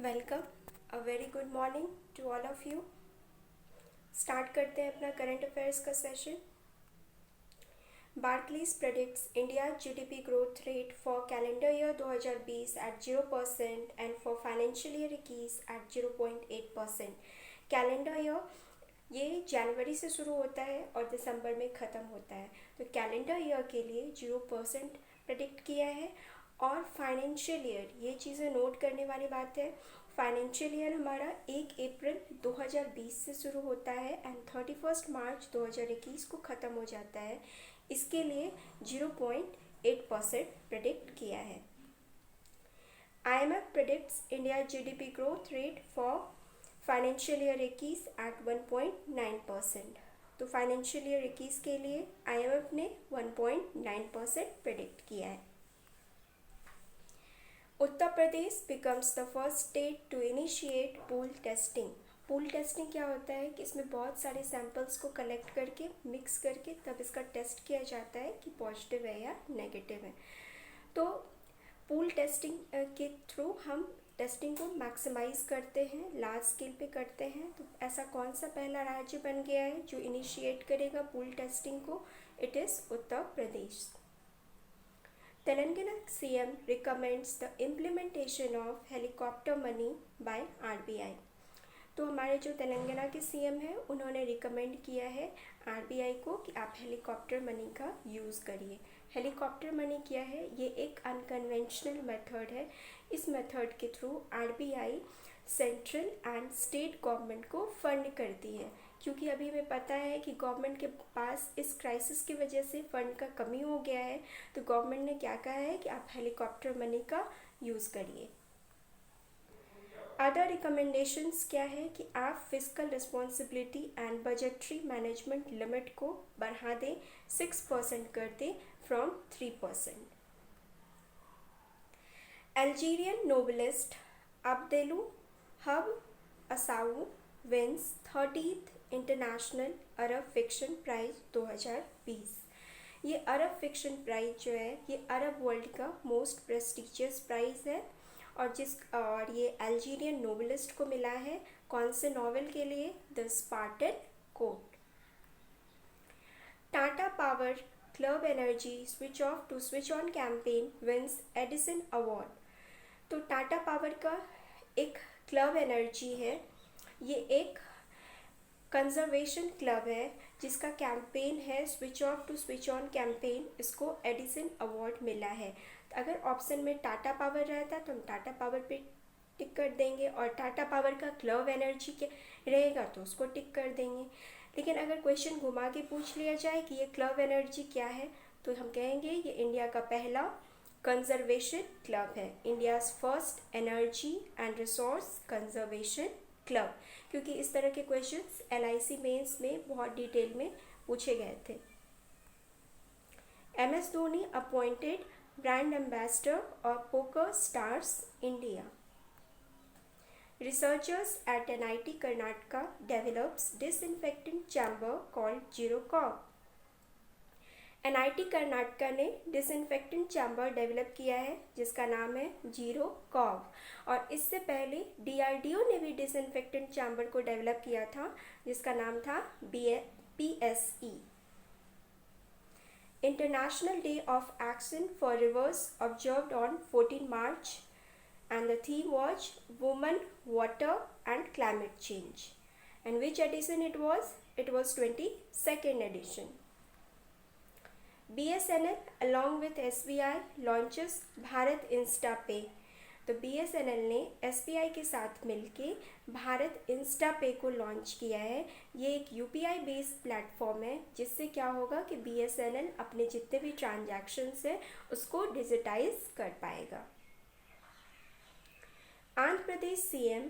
Welcome. A very good morning to all of you. Start करते हैं अपना current affairs का session. Barclays predicts India GDP growth rate for calendar year 2020 at 0% and for financial year 21 at 0.8%। Calendar year ये जनवरी से शुरू होता है और दिसंबर में ख़त्म होता है, तो कैलेंडर ईयर के लिए 0% प्रेडिक्ट किया है। और फाइनेंशियल ईयर, ये चीज़ें नोट करने वाली बात है, फाइनेंशियल ईयर हमारा 1 अप्रैल 2020 से शुरू होता है एंड 31 मार्च 2021 को ख़त्म हो जाता है। इसके लिए 0.8% प्रेडिक्ट किया है। IMF predicts India GDP growth rate for financial year 21 at 1.9%। तो फाइनेंशियल ईयर 21 के लिए IMF ने 1.9% प्रेडिक्ट किया है। Uttar Pradesh becomes the first state to initiate pool testing. Pool testing क्या होता है कि इसमें बहुत सारे सैंपल्स को कलेक्ट करके मिक्स करके तब इसका टेस्ट किया जाता है कि पॉजिटिव है या नेगेटिव है। तो पूल टेस्टिंग के थ्रू हम टेस्टिंग को मैक्सिमाइज करते हैं, लार्ज स्केल पे करते हैं। तो ऐसा कौन सा पहला राज्य बन गया है जो इनिशिएट करेगा पूल टेस्टिंग को? It is Uttar Pradesh. Telangana CM recommends the implementation of helicopter money by RBI। तो हमारे जो तेलंगाना के सीएम हैं उन्होंने रिकमेंड किया है आरबीआई को कि आप हेलीकॉप्टर मनी का यूज़ करिए। हेलीकॉप्टर मनी क्या है? ये एक अनकन्वेंशनल मेथड है। इस मेथड के through RBI central and state government को फंड करती है, क्योंकि अभी हमें पता है कि गवर्नमेंट के पास इस क्राइसिस की वजह से फंड का कमी हो गया है। तो गवर्नमेंट ने क्या कहा है कि आप हेलीकॉप्टर मनी का यूज़ करिए। अदर रिकमेंडेशंस क्या है कि आप physical responsibility and budgetary management limit को बढ़ा दें, 6% कर दें from 3%। Algerian novelist Abdelouahab Aissaoui wins 30th International Arab Fiction Prize 2020। ये अरब फिक्शन प्राइज जो है ये अरब वर्ल्ड का मोस्ट प्रेस्टिजियस प्राइज़ है और ये अल्जीरियन नोवेलिस्ट को मिला है। कौन से नॉवेल के लिए? The Spartan code. Tata power club energy switch off to switch on campaign wins Edison award. तो टाटा पावर का एक क्लब एनर्जी है, ये एक कंजर्वेशन क्लब है जिसका कैंपेन है switch off to switch on campaign, इसको एडिसन अवार्ड मिला है। अगर ऑप्शन में टाटा पावर रहता तो हम टाटा पावर पे टिक कर देंगे, और टाटा पावर का क्लब एनर्जी के रहेगा तो उसको टिक कर देंगे। लेकिन अगर क्वेश्चन घुमा के पूछ लिया जाए कि ये क्लब एनर्जी क्या है, तो हम कहेंगे ये इंडिया का पहला कंजर्वेशन क्लब है, India's first energy and resource conservation club, क्योंकि इस तरह के क्वेश्चंस LIC मेंस में बहुत डिटेल में पूछे गए थे। MS Dhoni appointed brand ambassador of poker stars India. Researchers at NIT Karnataka develops disinfectant chamber called ZeroCorp। NIT Karnataka ने डिसइंफेक्टेंट चैम्बर डेवलप किया है जिसका नाम है ZeroCorp, और इससे पहले DRDO ने भी डिसइंफेक्टेंट चैम्बर को डेवलप किया था जिसका नाम था PSE। International day of action for reverse observed on 14 March and the theme was women, water and climate change. And which edition it was? It was 22nd edition. BSNL along with SBI launches Bharat Insta पे। तो BSNL ने SBI के साथ मिलके Bharat Insta पे को launch किया है। ये एक UPI बेस्ड प्लेटफॉर्म है जिससे क्या होगा कि BSNL अपने जितने भी ट्रांजैक्शंस हैं उसको डिजिटाइज कर पाएगा। Andhra Pradesh CM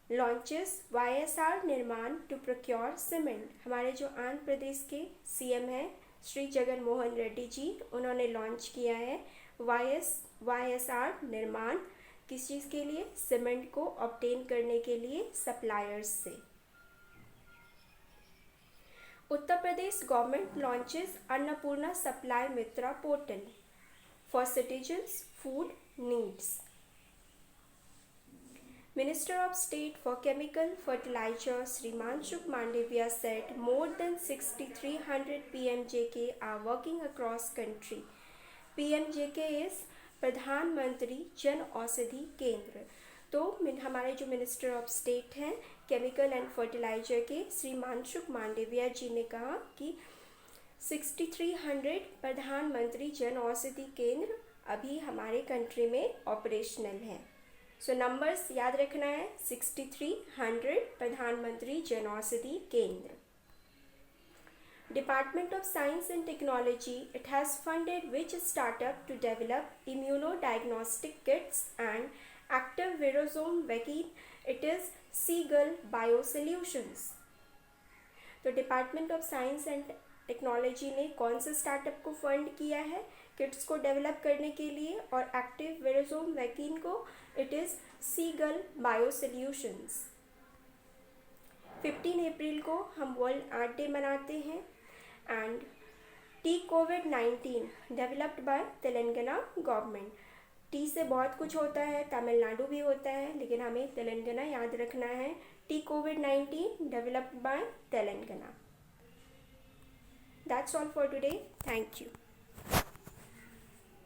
launches YSR निर्माण टू प्रोक्योर सीमेंट। हमारे जो आंध्र प्रदेश के CM हैं श्री जगन मोहन रेड्डी जी, उन्होंने लॉन्च किया है YSR निर्माण। किस चीज़ के लिए? सीमेंट को ऑब्टेन करने के लिए सप्लायर्स से। Uttar Pradesh government launches Annapurna supply Mitra portal for citizens food needs. Minister of State for Chemical Fertilizer Sri Manshukh Mandavia said more than 6,300 PMJK are working across country. PMJK is प्रधानमंत्री जन औषधि केंद्र। तो हमारे जो मिनिस्टर ऑफ स्टेट हैं chemical and fertiliser के श्री मानसुख मांडविया जी ने कहा कि 6,300 प्रधानमंत्री जन औषधि केंद्र अभी हमारे कंट्री में ऑपरेशनल हैं। सो नंबर्स याद रखना है, 6,300 प्रधानमंत्री जन औषधि केंद्र। Department of Science and Technology, it has funded which startup to develop immunodiagnostic kits and active virosome vaccine? It is Seagull Biosolutions. तो department of science and technology ने कौन से स्टार्टअप को फंड किया है किट्स को डेवलप करने के लिए और एक्टिव विरोसोम वैक्सीन को? It is Seagull BioSolutions. 15 अप्रैल को हम वर्ल्ड आर्ट डे मनाते हैं एंड टी कोविड-19 developed by Telangana government. T से बहुत कुछ होता है, तमिलनाडु भी होता है, लेकिन हमें तेलंगाना याद रखना है। टी कोविड-19 developed by Telangana. That's all for today. Thank you.